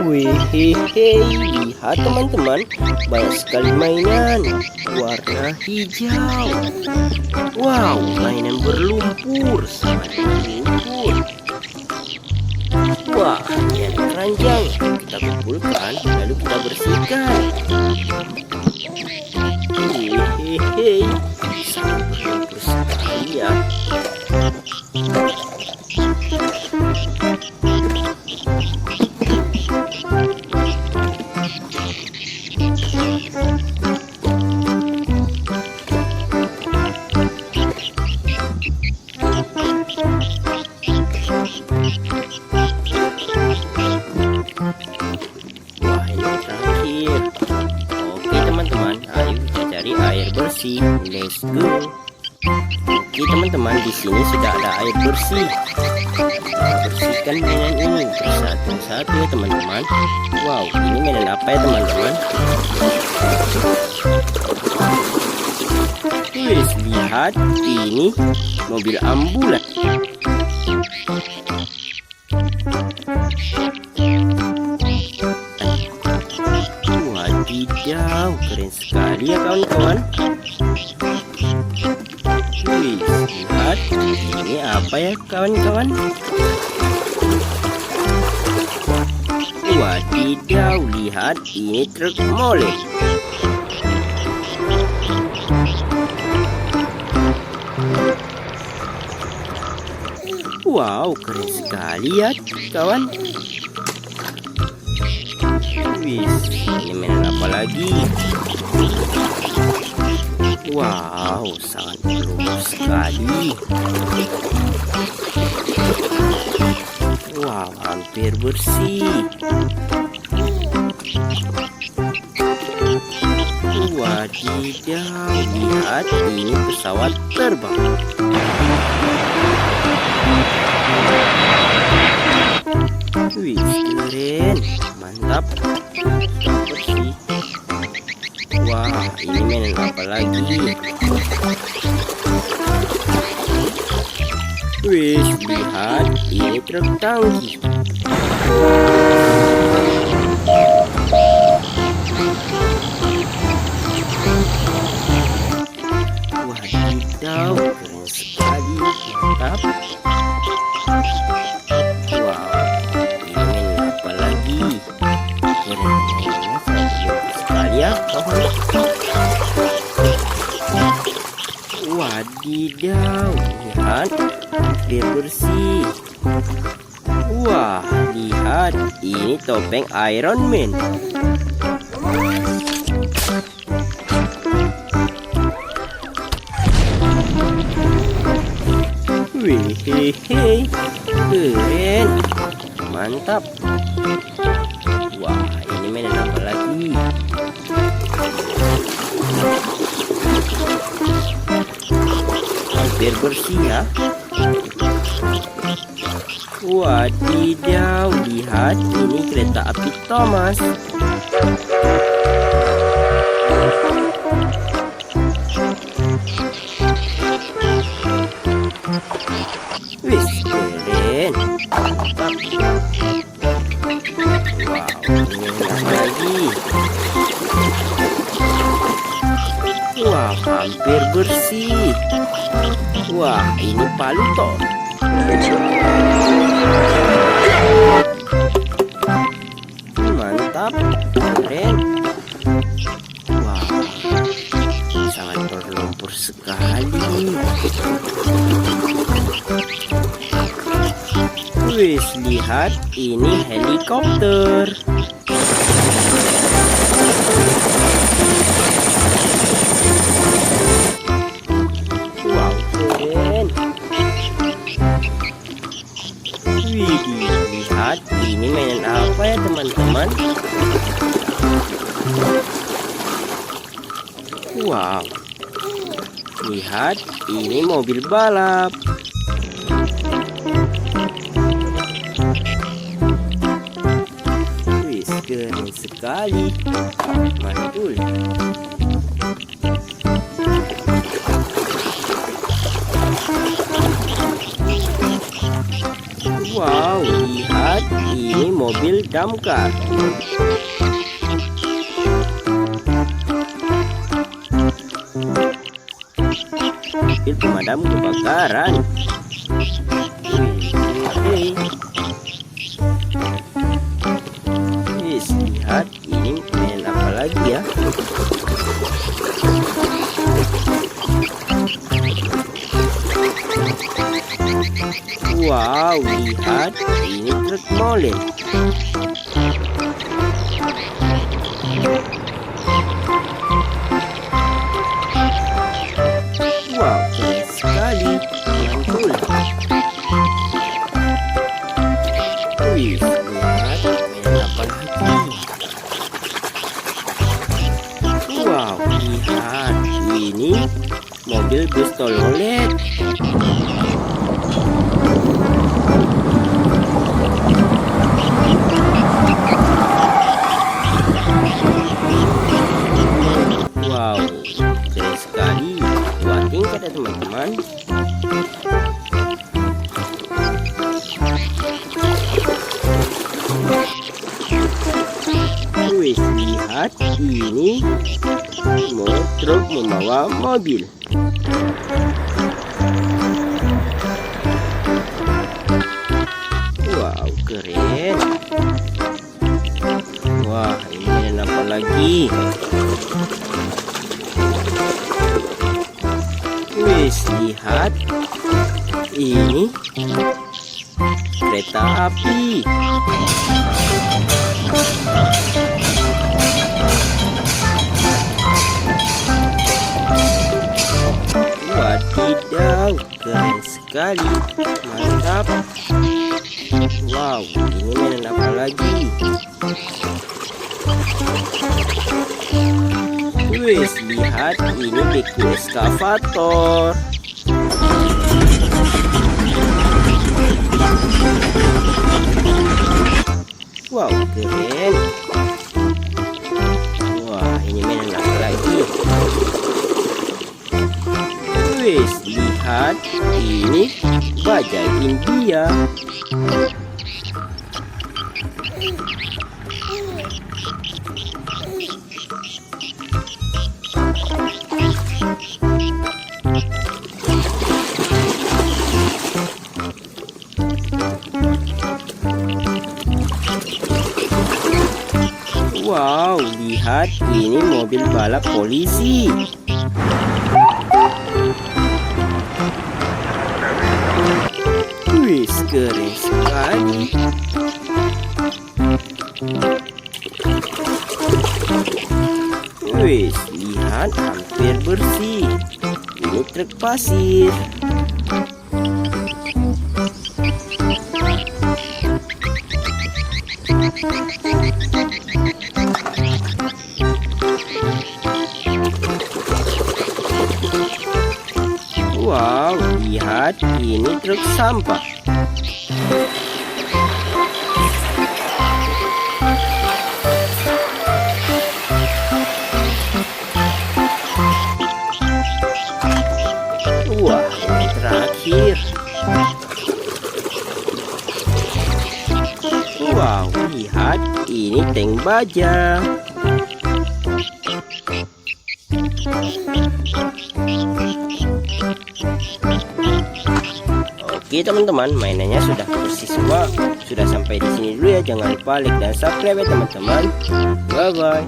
Wehehe, lihat teman-teman, banyak sekali mainan warna hijau. Wow, mainan berlumpur, sangat berlumpur. Wah, yang keranjang kita kumpulkan lalu kita bersihkan. Hehehe, sangat berlumpur sekali ya. Wah, ini terakhir. Oke teman-teman, ayo kita cari air bersih. Let's go. Oke teman-teman, di sini sudah ada air bersih. Kita bersihkan mainan ini bersatu-satu ya teman-teman. Wow, ini mainan apa ya teman-teman? Wih, lihat ini mobil ambulans. Wadidaw, keren sekali ya kawan-kawan. Wih, lihat ini apa ya kawan-kawan? Wadidaw, lihat ini truk molen. Wow, keren sekali ya kawan. Wih, ini mainan apa lagi? Wow, sangat berlumpur sekali. Wow, hampir bersih. Wadidaw, lihat ini pesawat terbang. Wih, keren, mantap, bersih. Wah, ini mainan apa lagi? Wih, lihat ini truk tangki. Wadidaw, keren sekali, mantap. Wadidaw, lihat dia bersih. Wah, lihat ini topeng Iron Man. Wehehe, keren, mantap. Wah, ini mainan apa lagi? Hampir bersih ya. Wadidaw, lihat ini kereta api Thomas. Wih, keren, mantap. Wow, ini apa lagi? Wah, hampir bersih. Wah, ini Paluto. Mantap, keren. Wah, sangat berlumpur sekali. Wih, lihat ini helikopter. Lihat ini mainan apa ya teman-teman? Wow, lihat ini mobil balap. Wih, keren sekali, mantul. Wow, lihat ini mobil damkar. Mobil pemadam kebakaran. Lihat ini mainan apa lagi ya? Wow, lihat ini truk molen. Wow, keren sekali, mantul. Wih, lihat mainan apa lagi? Wow, lihat ini mobil bus Telolet. Wow, keren sekali. Dua tingkat ya teman-teman. Wih, lihat ini truk membawa mobil. Wow, keren. Wah, ini mainan apa lagi? Wih, lihat ini kereta api. Wadidaw, keren sekali, mantap. Wow, ini mainan apa lagi? Wih, lihat ini beku Excavator. Wow, keren. Wah, ini mainan apa lagi? Wih, lihat ini bajai India. Wow, lihat ini mobil balap polisi. Wih, keren sekali. Wih, lihat hampir bersih. Ini truk pasir. Wow, lihat ini truk sampah. Wah, yang terakhir. Wow, lihat ini tank baja. Oke teman-teman, mainannya sudah bersih semua. Sudah sampai di sini dulu ya. Jangan lupa like dan subscribe ya teman-teman. Bye bye.